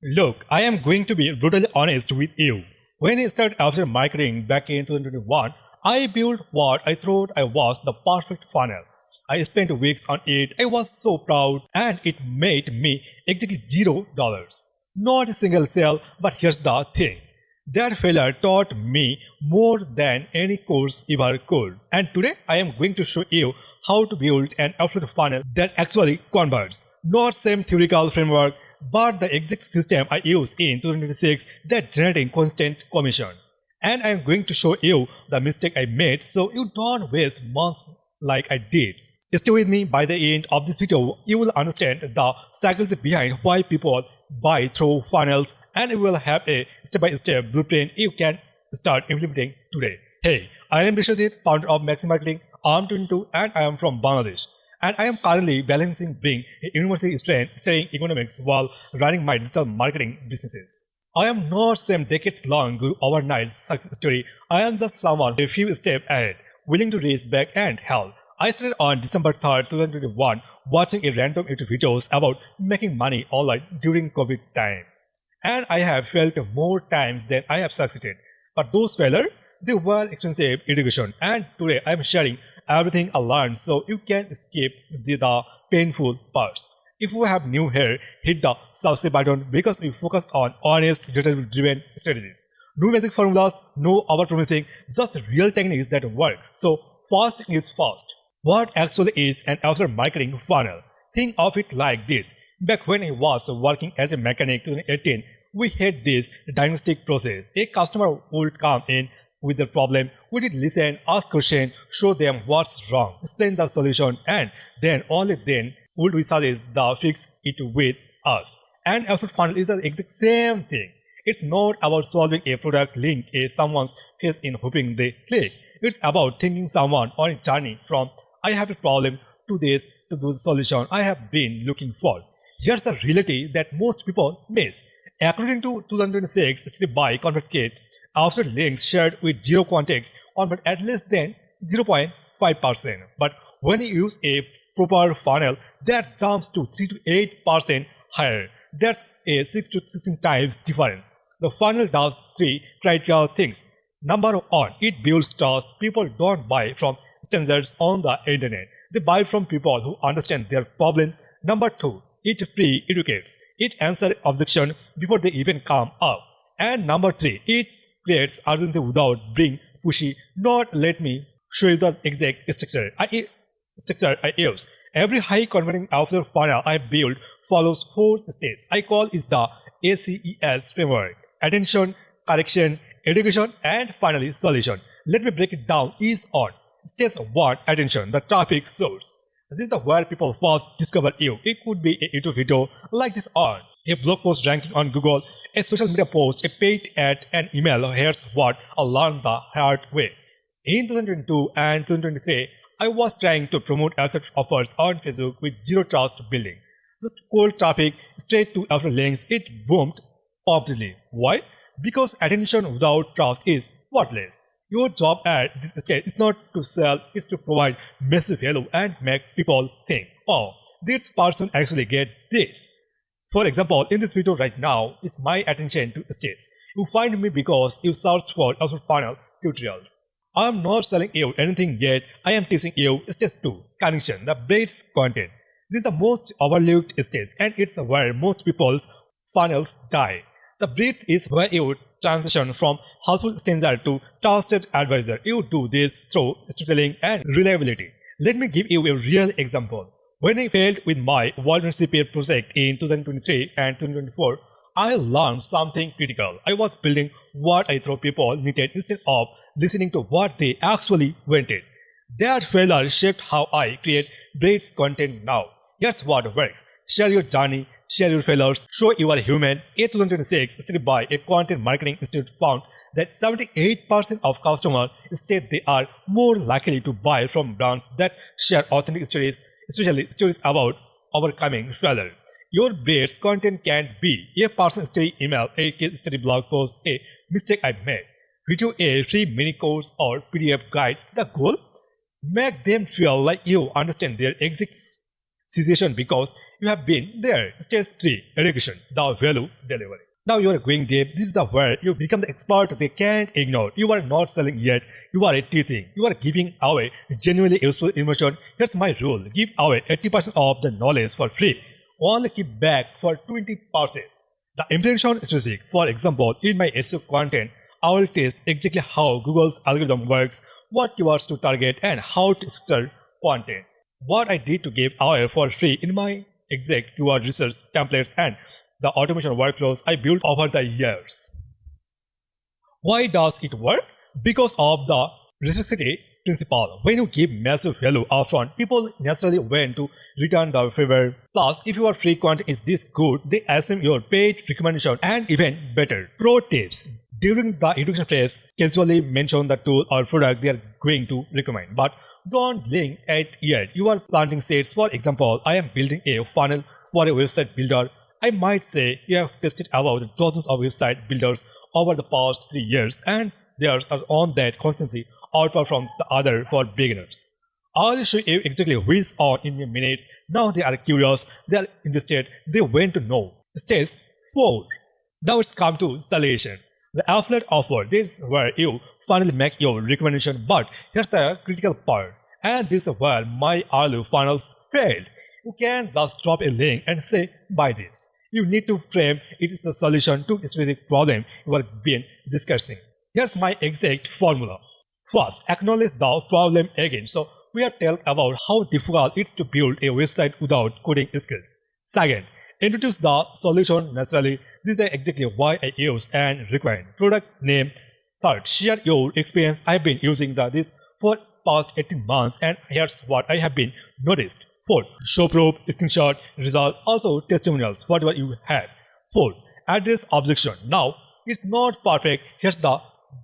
Look, I am going to be brutally honest with you. When I started after marketing back in 2021, I built what I thought I was the perfect funnel. I spent weeks on it. I was so proud, and it made me exactly $0. Not a single sale, but here's the thing. That failure taught me more than any course ever could. And today I am going to show you how to build an absolute funnel that actually converts. Not same theoretical framework, but the exact system I use in 2026 that generating constant commission. And I am going to show you the mistake I made so you don't waste months like I did. Stay with me. By the end of this video, you will understand the cycles behind why people buy through funnels, and you will have a step-by-step blueprint you can start implementing today. Hey, I am Rishajit, founder of Maxbe Marketing. I am 22 and I am from Bangladesh. And I am currently balancing being a university student studying economics while running my digital marketing businesses. I am not some decades-long overnight success story. I am just someone a few steps ahead, willing to race back and help. I started on December 3rd, 2021, watching a random YouTube videos about making money online during COVID time. And I have failed more times than I have succeeded. But those failures, they were expensive education. And today I am sharing everything I learned so you can skip the painful parts. If you have new here, hit the subscribe button because we focus on honest, data-driven strategies. No magic formulas, no over-promising, just real techniques that work. So first thing is first. What actually is an affiliate marketing funnel? Think of it like this. Back when I was working as a mechanic in 2018, we had this diagnostic process. A customer would come in with a problem. We did listen, ask questions, show them what's wrong, explain the solution, and then only then would we suggest the fix it with us. And affiliate funnel is the exact same thing. It's not about solving a product link in someone's face in hoping they click. It's about thinking someone on a journey from I have a problem to this to the solution I have been looking for. Here's the reality that most people miss. According to 2026 study by ConvertKit, after links shared with zero context convert at less than 0.5%. But when you use a proper funnel, that jumps to 3 to 8% higher. That's a 6 to 16 times difference. The funnel does three critical things. Number one, it builds trust. People don't buy from strangers on the internet. They buy from people who understand their problem. Number two, it pre-educates. It answers objections before they even come up. And number three, it creates urgency without being pushy. Not let me show you the exact structure I use. Every high converting affiliate funnel I build follows 4 steps. I call it the ACES framework: attention, correction, education, and finally solution. Let me break it down each on. Stage 1, attention, the traffic source. This is where people first discover you. It could be a YouTube video like this on a blog post ranking on Google, a social media post, a paid ad, an email. Here's what I learned the hard way. In 2022 and 2023, I was trying to promote affiliate offers on Facebook with zero trust building. Just cold traffic, straight to affiliate links. It boomed promptly. Why? Because attention without trust is worthless. Your job at this stage is not to sell, it's to provide massive value and make people think, oh, this person actually get this. For example, in this video right now is my attention to states. You find me because you searched for affiliate funnel tutorials. I am not selling you anything yet. I am teaching you stage 2, connection, the breeds content. This is the most overlooked stage and it's where most people's funnels die. The breadth is where you transition from helpful stranger to trusted advisor. You do this through storytelling and reliability. Let me give you a real example. When I failed with my World Recipe project in 2023 and 2024, I learned something critical. I was building what I thought people needed instead of listening to what they actually wanted. That failure shaped how I create great content now. Here's what works. Share your journey, share your failures, show you are human. In 2026, study by a content marketing institute found that 78% of customers state they are more likely to buy from brands that share authentic stories, especially stories about overcoming failure. Your best content can be a personal study email, a case study blog post, a mistake I made, video, a free mini course or PDF guide. The goal? Make them feel like you understand their exists. cessation because you have been there. Stage 3. Education, the value delivery. Now you are going deep. This is the where you become the expert they can't ignore. You are not selling yet. You are teaching. You are giving away genuinely useful information. Here's my rule. Give away 80% of the knowledge for free. Only keep back for 20%. The implementation is basic. For example, in my SEO content, I will test exactly how Google's algorithm works, what keywords to target, and how to structure content. What I did to give away for free in my exact keyword research templates and the automation workflows I built over the years. Why does it work? Because of the reciprocity principle. When you give massive value upfront, people naturally want to return the favor. Plus, if your free content is this good, they assume your paid recommendation and even better. Pro tips. During the introduction phase, casually mention the tool or product they are going to recommend. But don't link it yet. You are planting seeds. For example, I am building a funnel for a website builder. I might say you have tested about dozens of website builders over the past 3 years and theirs are on that constantly outperforms the other for beginners. I'll show you exactly which on in a minute. Now they are curious, they are interested, they want to know. Stage 4. Now it's come to solution. The affiliate offer. This is where you finally make your recommendation, but here's the critical part. And this is where my early funnels failed. You can't just drop a link and say buy this. You need to frame it as the solution to a specific problem you have been discussing. Here's my exact formula. First, acknowledge the problem again. So we have talked about how difficult it is to build a website without coding skills. Second, introduce the solution naturally. This is exactly why I use and recommend product name. Third, share your experience. I've been using this for past 18 months and here's what I have been noticed. Fourth, show proof, screenshot, result, also testimonials, whatever you have. Fourth, address objection. Now, it's not perfect. Here's the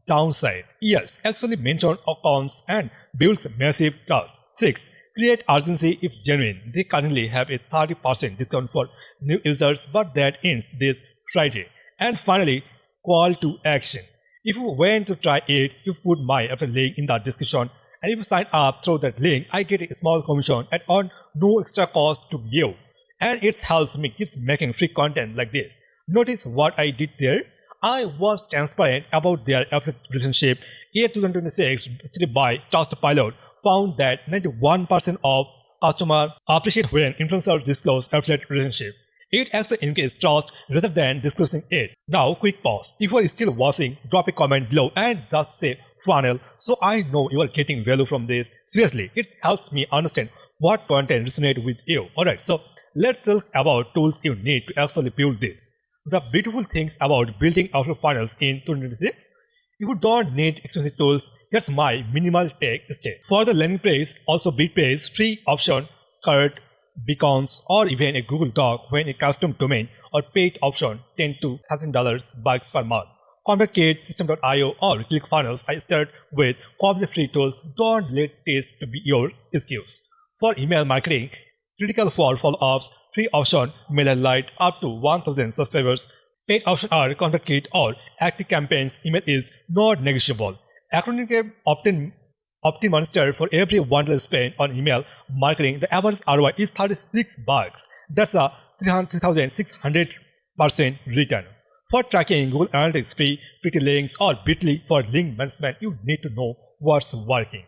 downside. Yes, actually mention accounts and builds massive trust. 6. Create urgency if genuine. They currently have a 30% discount for new users, but that ends this Friday. And finally, call to action. If you want to try it, you put my affiliate link in the description. And if you sign up through that link, I get a small commission at on no extra cost to you. And it helps me keep making free content like this. Notice what I did there? I was transparent about their affiliate relationship. A 2026 study by Trustpilot found that 91% of customers appreciate when influencers disclose affiliate relationship. It actually encourages trust rather than disclosing it. Now, quick pause. If you are still watching, drop a comment below and just say funnel so I know you are getting value from this. Seriously, it helps me understand what content resonates with you. Alright, so let's talk about tools you need to actually build this. The beautiful things about building affiliate funnels in 2026, you don't need expensive tools. Here's my minimal tech stack. For the landing page, also big page, free option, cart, beacons, or even a Google Doc when a custom domain or paid option $10 to $1,000 bucks per month. ConvertKit, System.io, or ClickFunnels. I start with completely free tools. Don't let this to be your excuse. For email marketing, critical for follow-ups, free option, MailerLite up to 1000 subscribers. Paid option are ConvertKit or active campaigns. Email is not negotiable. Acronym Optimonster for every $1 spent on email marketing. The average ROI is 36 bucks. That's a 3,600% return. For tracking Google Analytics free, pretty links or Bitly for link management, you need to know what's working.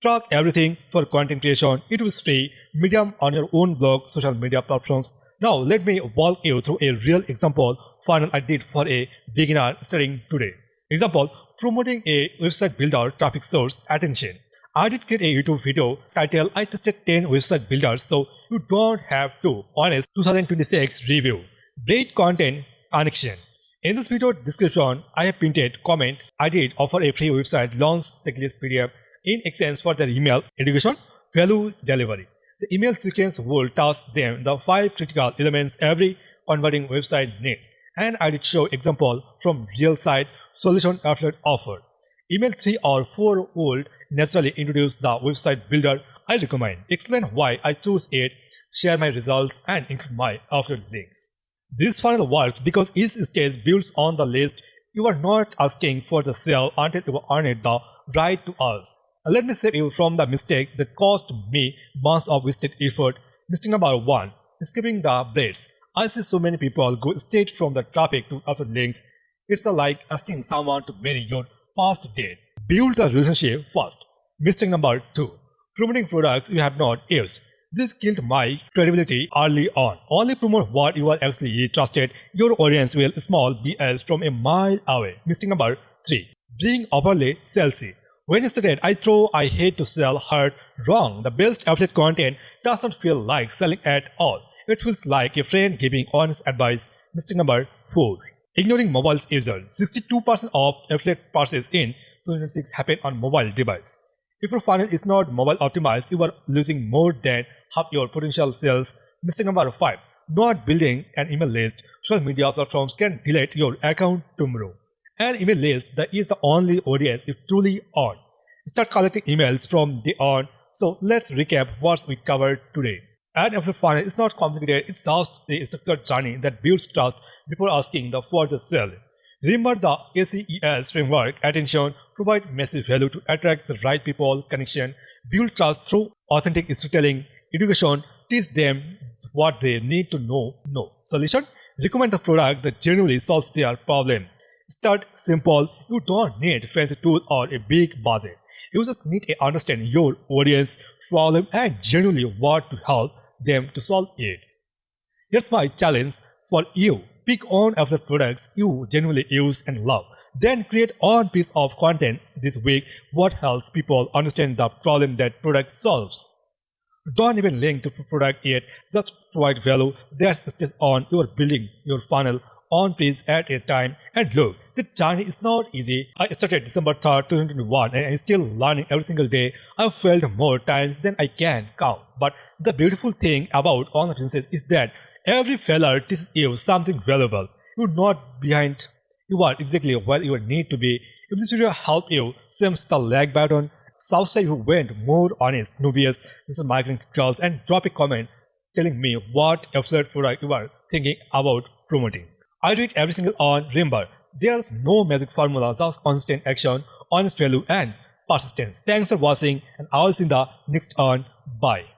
Track everything for content creation. It was free. Medium on your own blog, social media platforms. Now let me walk you through a real example funnel I did for a beginner starting today. Example, promoting a website builder traffic source attention. I did create a YouTube video title I tested 10 website builders so you don't have to. Honest 2026 review. Great content connection. In this video description, I have printed comment. I did offer a free website launch checklist PDF in exchange for their email education value delivery. The email sequence will task them the 5 critical elements every converting website needs. And I did show example from real site solution affiliate offer. Email 3 or 4 would naturally introduce the website builder I recommend, explain why I choose it, share my results, and include my affiliate links. This funnel works because each stage builds on the list. You are not asking for the sale until you earn it the right to us. Let me save you from the mistake that cost me months of wasted effort. Mistake number 1. Skipping the breaks. I see so many people go straight from the traffic to affiliate links. It's like asking someone to marry your past date. Build the relationship first. Mistake number 2. Promoting products you have not used. This killed my credibility early on. Only promote what you are actually trusted. Your audience will smell BS from a mile away. Mistake number 3. Being overly salesy. When I started, I hate to sell, hurt, wrong. The best affiliate content does not feel like selling at all. It feels like a friend giving honest advice. Mistake number 4. Ignoring mobile users. 62% of affiliate purchases in 2026 happen on mobile device. If your funnel is not mobile optimized, you are losing more than half your potential sales. Mistake number 5. Not building an email list. Social media platforms can delete your account tomorrow. An email list that is the only audience you truly own. Start collecting emails from day on. So let's recap what we covered today. An affiliate funnel is not complicated, it's just a structured journey that builds trust before asking for the sale. Remember the ACES framework: attention, provide massive value to attract the right people, connection, build trust through authentic storytelling, education, teach them what they need to know. Solution: recommend the product that genuinely solves their problem. Start simple. You don't need fancy tool or a big budget. You just need to understand your audience, problem, and genuinely want to help them to solve it. Here's my challenge for you. Pick on affiliate products you genuinely use and love. Then create one piece of content this week what helps people understand the problem that product solves. Don't even link to product yet, just provide value that's just on your building your funnel one piece at a time. And look, the journey is not easy. I started December 3rd, 2021 and I'm still learning every single day. I've failed more times than I can count. But the beautiful thing about online businesses is that every failure teaches you something valuable. You're not behind. You are exactly where you need to be. If this video helped you, smash the like button, subscribe who went more honest, novice, digital marketing tutorials, and drop a comment telling me what affiliate product you are thinking about promoting. I do it every single on. Remember, there's no magic formula, just constant action, honest value, and persistence. Thanks for watching, and I'll see you in the next on. Bye.